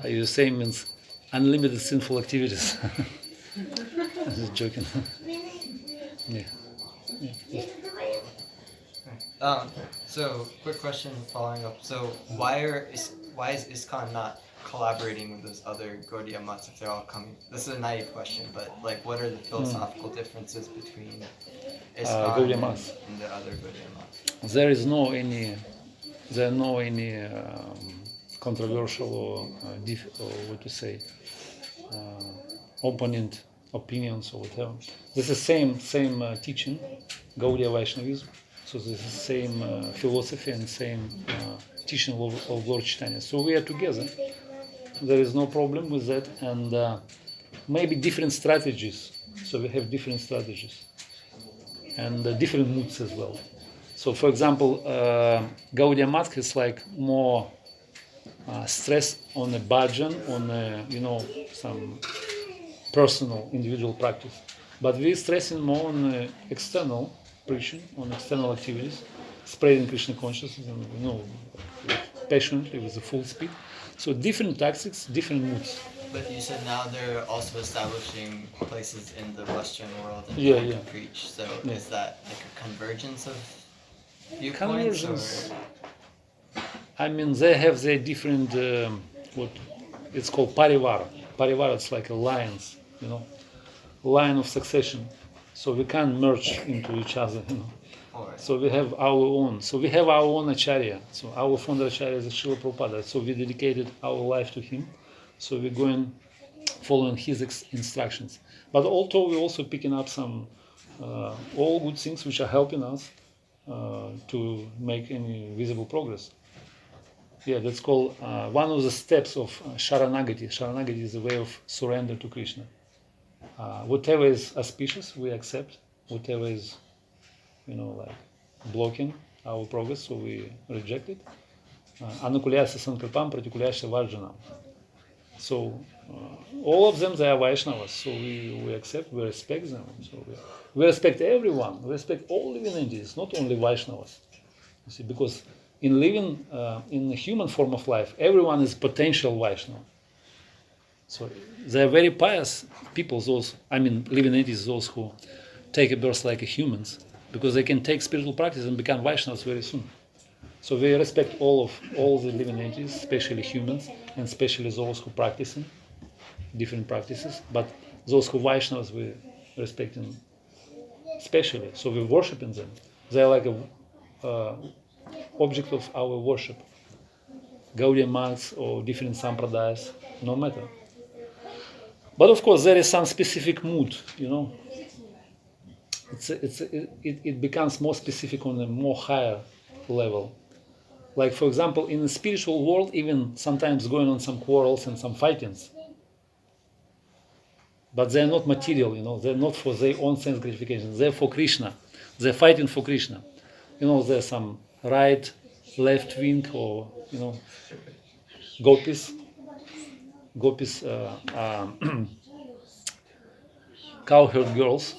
USA means unlimited sinful activities. I'm just joking. Yeah. So quick question following up. So why is ISKCON not collaborating with those other Gaudiya mats if they're all coming? This is a naive question, but like, what are the philosophical differences between ISKCON Gaudiya and, mats. and the other Gaudiya mats? There is no any controversial or what to say opponent opinions or whatever. This is same teaching, Gaudiya Vaishnavism. So this is same philosophy and same teaching of Lord Chaitanya. So we are together. There is no problem with that, and maybe different strategies. So we have different strategies and different moods as well. So, for example, Gaudiya Math is like more stress on a bhajan, on some personal, individual practice. But we're stressing more on external preaching, on external activities, spreading Krishna consciousness, and passionately with the full speed. So different tactics, different moods. But you said now they're also establishing places in the Western world and Yeah, trying yeah. to preach. So Yeah. is that like a convergence of viewpoints? Convergence. Or? I mean, they have their different, what it's called parivara. Parivara, it's like alliance, line of succession. So we can't merge into each other, Alright. So we have our own. So we have our own acharya. So our founder acharya is Srila Prabhupada. So we dedicated our life to him. So we're going, following his instructions. But although we're also picking up some all good things which are helping us to make any visible progress. Yeah, that's called one of the steps of Sharanagati. Sharanagati is a way of surrender to Krishna. Whatever is auspicious, we accept. Whatever is, like blocking our progress, so we reject it. Anukulyasya sankalpam pratikulyasya varjanam. So all of them, they are Vaishnavas. So we accept, we respect them. So we respect everyone. We respect all living entities, not only Vaishnavas. You see, because in living in the human form of life, everyone is potential Vaishnava. So they are very pious people, living entities, those who take a birth like humans, because they can take spiritual practice and become Vaishnavas very soon. So we respect all the living entities, especially humans, and especially those who practice different practices. But those who Vaishnavas, we respect them especially. So we worship in them. They are like a object of our worship. Gaudiya monks or different sampradayas, no matter. But of course, there is some specific mood, It becomes more specific on a more higher level. Like, for example, in the spiritual world, even sometimes going on some quarrels and some fightings. But they're not material, they're not for their own sense gratification. They're for Krishna. They're fighting for Krishna. There's some right, left wing, or, gopis. Gopis, cowherd girls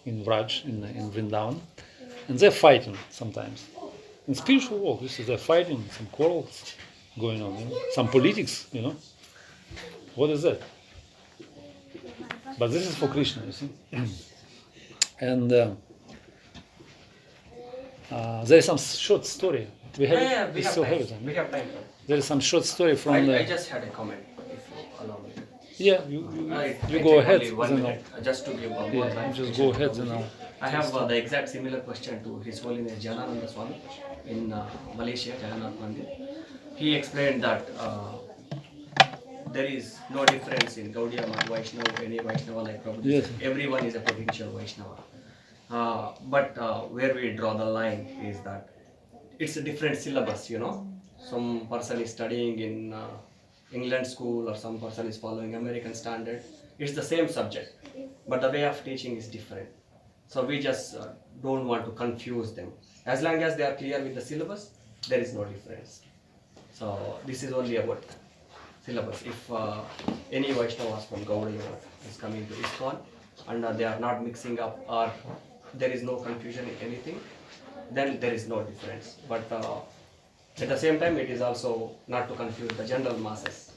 in Vraj, in Vrindavan. And they're fighting sometimes. In spiritual world, they're fighting, some quarrels going on, some politics, What is that? But this is for Krishna, you see. And there is some short story. We still have it. We have time. There is some short story from I just had a comment, if you allow me. Yeah, you go ahead. Only 1 minute, just to give one more Yeah, just go ahead. I have the exact similar question to His Holiness Janananda Swami in Malaysia, Jagannath Mandir. He explained that there is no difference in Gaudiya Math, Vaishnava, any Vaishnava like Prabhupada. Yes. Everyone is a potential Vaishnava. But where we draw the line is that it's a different syllabus, Some person is studying in England school, or some person is following American standard. It's the same subject, but the way of teaching is different. So we just don't want to confuse them. As long as they are clear with the syllabus, there is no difference. So this is only about syllabus. If any Vaishnavas from Gaudiya is coming to ISKCON, and they are not mixing up, or there is no confusion in anything, then there is no difference. But at the same time, it is also not to confuse the general masses.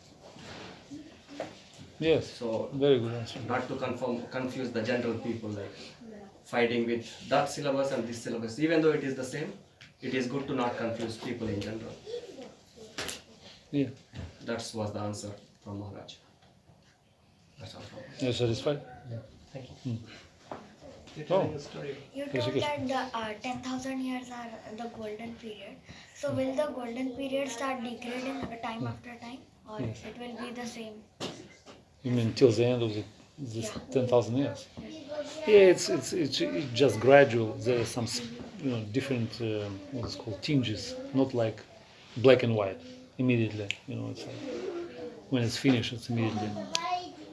Yes. So Very good answer. not to confuse the general people, like fighting with that syllabus and this syllabus. Even though it is the same, it is good to not confuse people in general. Yeah. That was the answer from Maharaj. That's all from me. You're satisfied? Thank you. You're Oh. telling a story. You Yes, told yes. that the 10,000 years are the golden period. So will the golden period start degrading time after time, or Yes. it will be the same? You mean till the end of this Yeah. 10,000 years? Yeah, it's just gradual. There are some different what is called tinges, not like black and white immediately. It's like when it's finished, it's immediately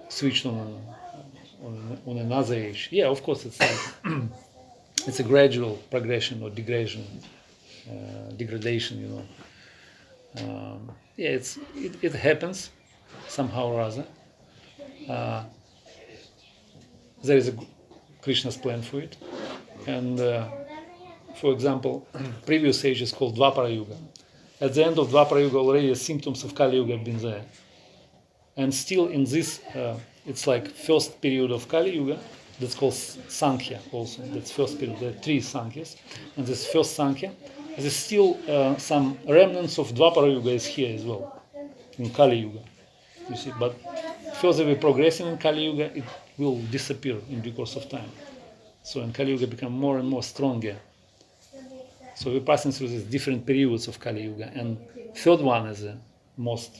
switched on another age. Yeah, of course, it's like it's a gradual progression or degradation. Yeah, it happens somehow or other. There is a Krishna's plan for it, and for example, previous age is called Dvapara Yuga. At the end of Dvapara Yuga, already symptoms of Kali Yuga have been there, and still in this, it's like first period of Kali Yuga. That's called Sankhya also. That's first period. There are 3 Sankhyas, and this first Sankhya, there's still some remnants of Dvapara Yuga is here as well, in Kali Yuga. You see, but further we progressing in Kali Yuga, it will disappear in due course of time. So in Kali Yuga become more and more stronger. So we're passing through these different periods of Kali Yuga, and third one is the most,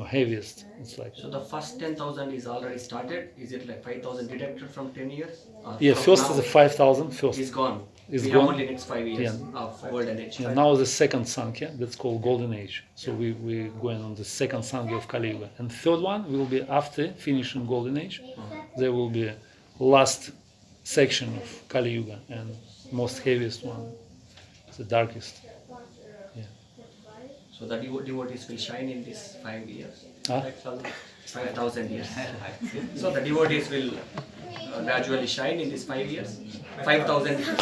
heaviest. It's like So the first 10,000 is already started. Is it like 5,000 deducted from 10 years? Or yeah, from first now is the 5,000 first. Is gone. Is we gone. have only next 5 years Yeah. of golden age. Yeah, now the second Sankhya, that's called Golden Age. So we're going on the second Sankhya of Kali Yuga. And third one will be after finishing Golden Age. There will be last section of Kali Yuga and most heaviest one, the darkest. So the devotees will shine in these 5 years. Huh? 5,000 years. So the devotees will gradually shine in these 5 years. 5,000 years.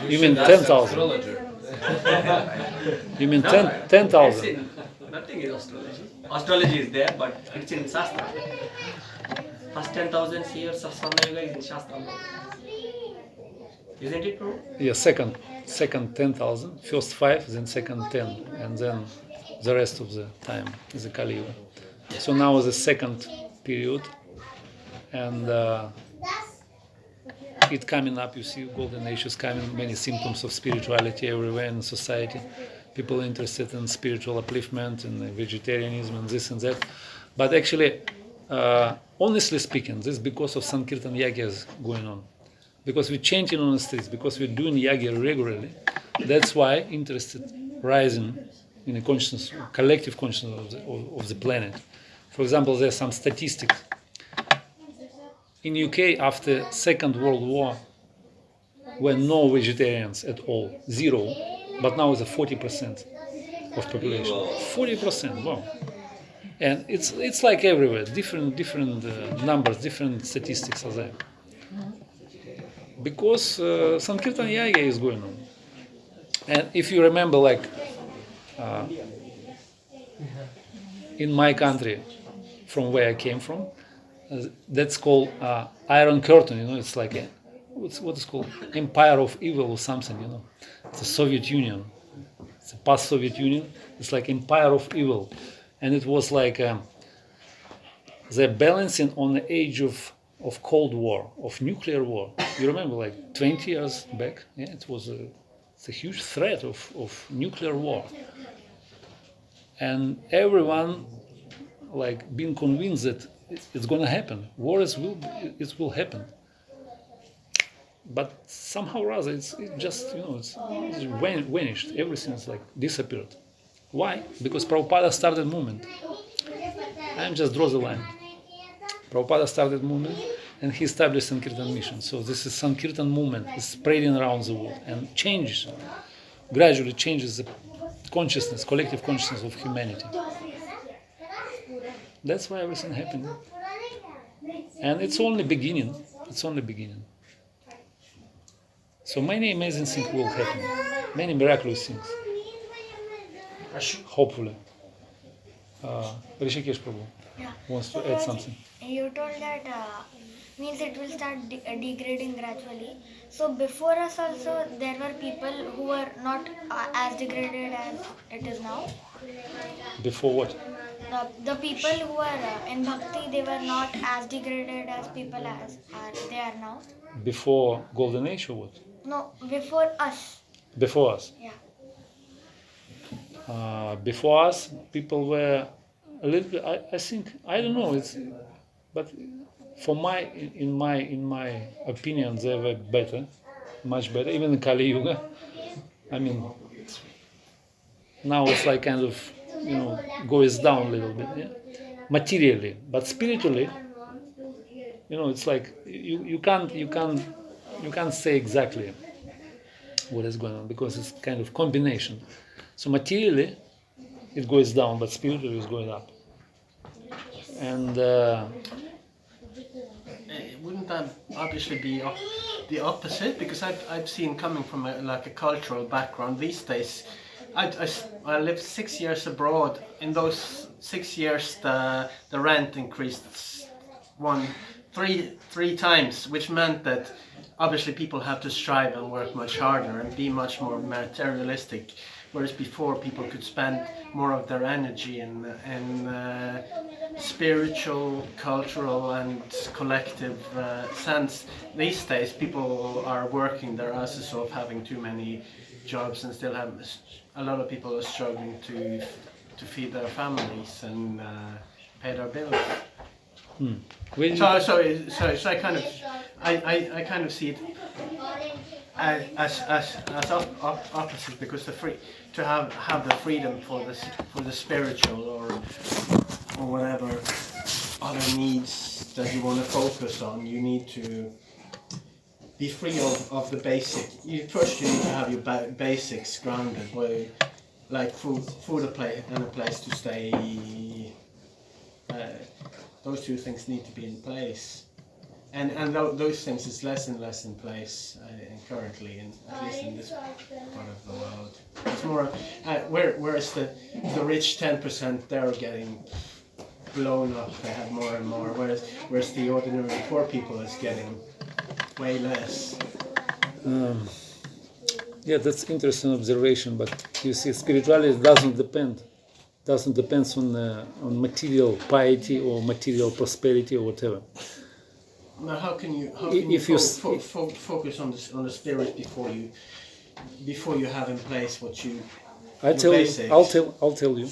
You mean 10,000? You mean 10,000? Nothing is astrology. Astrology is there, but it's in Shastra. First 10,000 years of Samyoga is in Shastra. Isn't it true? Yeah, second 10,000, first 5, then second 10, and then the rest of the time is the Kali Yuga. So now is the second period, and it coming up. You see, Golden Age is coming. Many symptoms of spirituality everywhere in society. People interested in spiritual upliftment and vegetarianism and this and that. But actually, honestly speaking, this is because of Sankirtan yagas going on. Because we're changing on the streets, because we're doing yaga regularly. That's why interest rising in the consciousness, collective consciousness of the planet. For example, there's some statistics. In UK, after Second World War, were no vegetarians at all, 0. But now it's a 40% of population. 40%, wow. And it's like everywhere, different numbers, different statistics are there. Because Sankirtan Yaga is going on. And if you remember, like, in my country, from where I came from, that's called Iron Curtain, it's like what is called Empire of Evil or something, It's the Soviet Union. It's a past Soviet Union. It's like Empire of Evil. And it was like they're balancing on the age of Cold War, of nuclear war. You remember, like 20 years back, it was it's a huge threat of nuclear war. And everyone, like, being convinced that it's going to happen. It will happen. But somehow or other, it just, it's vanished. Everything is like disappeared. Why? Because Prabhupada started movement. I just draw the line. Prabhupada started movement, and he established Sankirtan mission. So this is Sankirtan movement. It's spreading around the world and gradually changes the consciousness, collective consciousness of humanity. That's why everything happened. And it's only beginning. It's only beginning. So many amazing things will happen. Many miraculous things. Hopefully. Rishikesh Prabhu Yeah. wants to So add Raj, something. you told that means it will start degrading gradually. So before us also there were people who were not as degraded as it is now. Before what? The people who are in bhakti, they were not as degraded as people as they are now. Before Golden Age or what? No, before us. Before us. Yeah. Before us, people were a little bit. I think I don't know. But for in my opinion, they were better, much better. Even in Kali Yuga. I mean, now it's like kind of goes down a little bit, yeah? Materially, but spiritually, it's like you can't say exactly what is going on because it's kind of combination. So materially, it goes down, but spiritually, it's going up. And Wouldn't that obviously be the opposite? Because I've seen, coming from a cultural background these days, I lived 6 years abroad. In those 6 years, the rent increased three times, which meant that obviously people have to strive and work much harder and be much more materialistic. Whereas before, people could spend more of their energy in spiritual, cultural, and collective sense. These days, people are working their asses off, having too many jobs, and still have a lot of people are struggling to feed their families and pay their bills. So I kind of see it as opposite, because to have the freedom for the spiritual or whatever other needs that you want to focus on, you need to be free of the basic. First you need to have your basics grounded, like food and a place to stay. Those two things need to be in place. And those things is less and less in place currently, at least in this part of the world. It's more whereas the rich 10%, they're getting blown up. They have more and more, whereas the ordinary poor people is getting way less. Yeah, that's interesting observation. But you see, spirituality doesn't depend on material piety or material prosperity or whatever. Now, how can you focus on the spirit before you have in place what you? I'll tell you.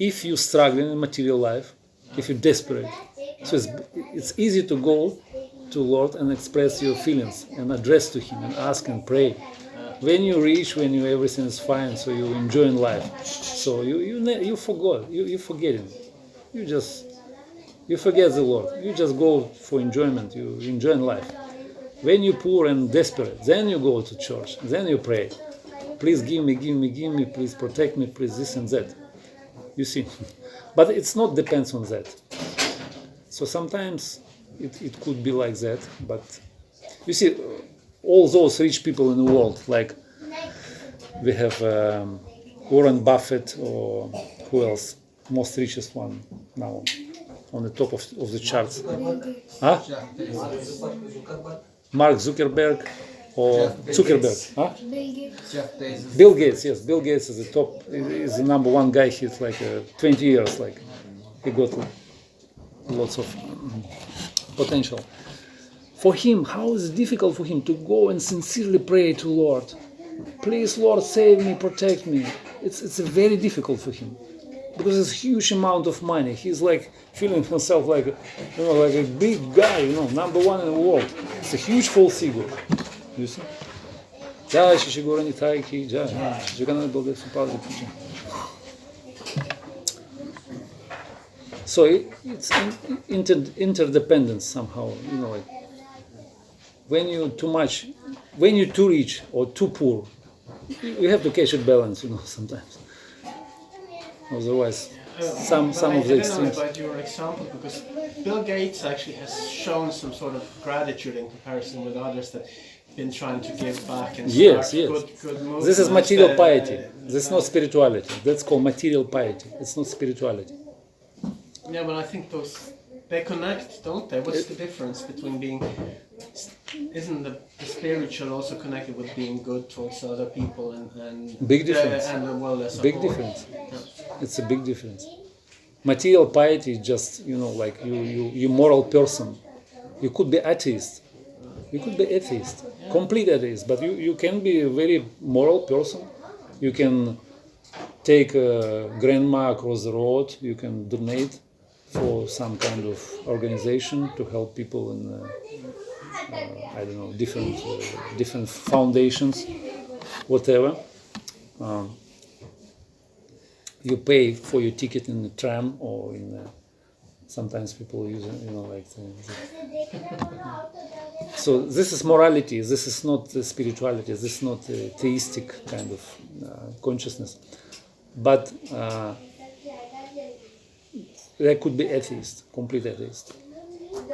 If you struggle in material life, if you're desperate, so it's easy to go to Lord and express your feelings and address to Him and ask and pray. When you reach, everything is fine, so you're enjoying life. So you forget Him. You forget the Lord. You just go for enjoyment. You enjoying life. When you're poor and desperate, then you go to church. Then you pray. Please give me. Please protect me. Please this and that. You see, but it's not depends on that. So sometimes it could be like that. But you see, all those rich people in the world, like we have Warren Buffett, or who else? Most richest one now on the top of the charts. Huh? Mark Zuckerberg or Zuckerberg? Huh? Bill Gates. Bill Gates, yes. Bill Gates is the top, is the number one guy. He's like 20 years, like he got lots of potential. For him, how is it difficult for him to go and sincerely pray to Lord? Please, Lord, save me, protect me. It's very difficult for him. Because it's a huge amount of money. He's like feeling himself like a big guy, number one in the world. It's a huge false ego. You see? So it's interdependence somehow. Like when you're too rich or too poor, you have to catch a balance. Sometimes. Otherwise, some but of the I don't know extremes. about your example, because Bill Gates actually has shown some sort of gratitude in comparison with others that been trying to give back and Yes, start yes. good movements. This is material piety. This is not spirituality. That's called material piety. It's not spirituality. Yeah, but I think they connect, don't they? What's the difference between being? Isn't the spiritual also connected with being good towards other people and Big difference. and the world as a Big whole? difference. It's a big difference. Material piety is just, like you moral person. You could be atheist. You could be atheist, complete atheist, but you can be a very moral person. You can take a grandma across the road. You can donate for some kind of organization to help people in, I don't know, different foundations, whatever. You pay for your ticket in the tram or in. Sometimes people use it, like. So this is morality. This is not spirituality. This is not a theistic kind of consciousness. But there could be atheist, complete atheist.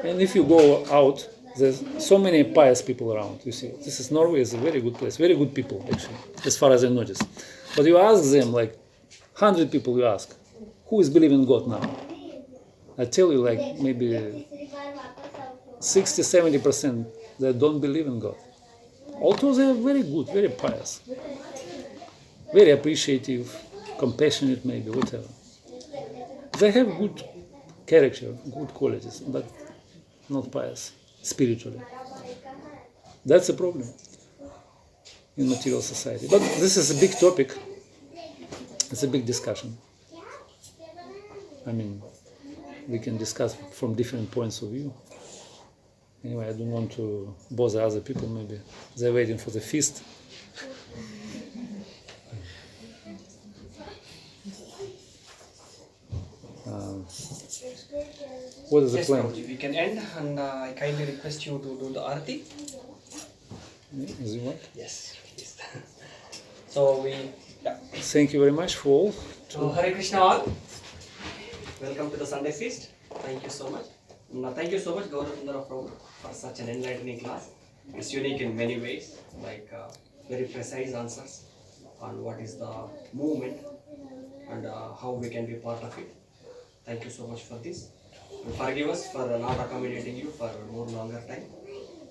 And if you go out, there's so many pious people around. You see, Norway is a very good place, very good people actually, as far as I notice. But you ask them, like 100 people, you ask, who is believing in God now? I tell you, like maybe 60-70% that don't believe in God. Although they are very good, very pious, very appreciative, compassionate, maybe whatever. They have good character, good qualities, but not pious spiritually. That's a problem in material society. But this is a big topic. It's a big discussion. I mean, we can discuss from different points of view. Anyway, I don't want to bother other people. Maybe they're waiting for the feast. What is the Yes, plan? Prabhuji, we can end, and I kindly request you to do the arati. Is it what? Yes, please. So Thank you very much for all. So Hare Krishna all. Welcome to the Sunday feast. Thank you so much. Thank you so much, Gaurav Sundara Prabhu, for such an enlightening class. It's unique in many ways, like very precise answers on what is the movement and how we can be part of it. Thank you so much for this. And forgive us for not accommodating you for more longer time.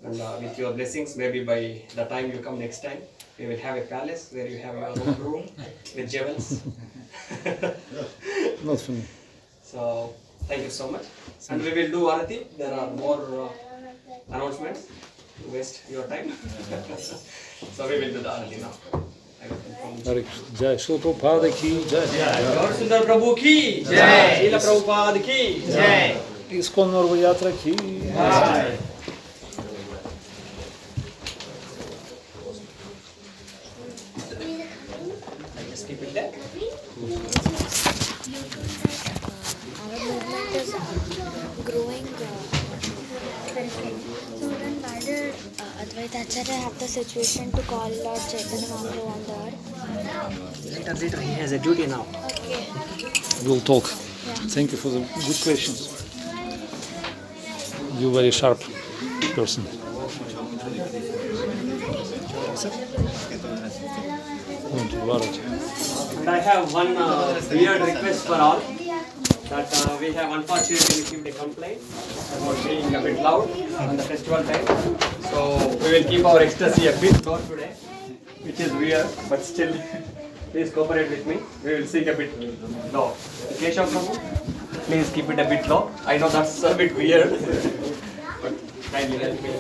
And with your blessings, maybe by the time you come next time, we will have a palace where you have your own room with jewels. Not for me. So, thank you so much. And we will do Arati. There are more announcements to waste your time. So, we will do the Arati now. Hare Krishna. Jai Srila Prabhupada ki jai. Gaur Sundar Prabhu ki jai. Srila Prabhupada ki jai. ISKCON Norway Yatra ki jai. Just keep it there. Our movement is growing very slowly. So then why did Advaita Acharya have the situation to call Lord Chaitanya Mahaprabhu on the earth? Later, he has a duty now. Okay. We'll talk. Thank you for the good questions. You're very sharp person. And I have one weird request for all. That we have unfortunately received a complaint about being a bit loud on the festival time. So we will keep our ecstasy a bit low today, which is weird, but still, please cooperate with me. We will sing a bit low. Keshav Prabhu, please keep it a bit low. I know that's a bit weird, but kindly help me.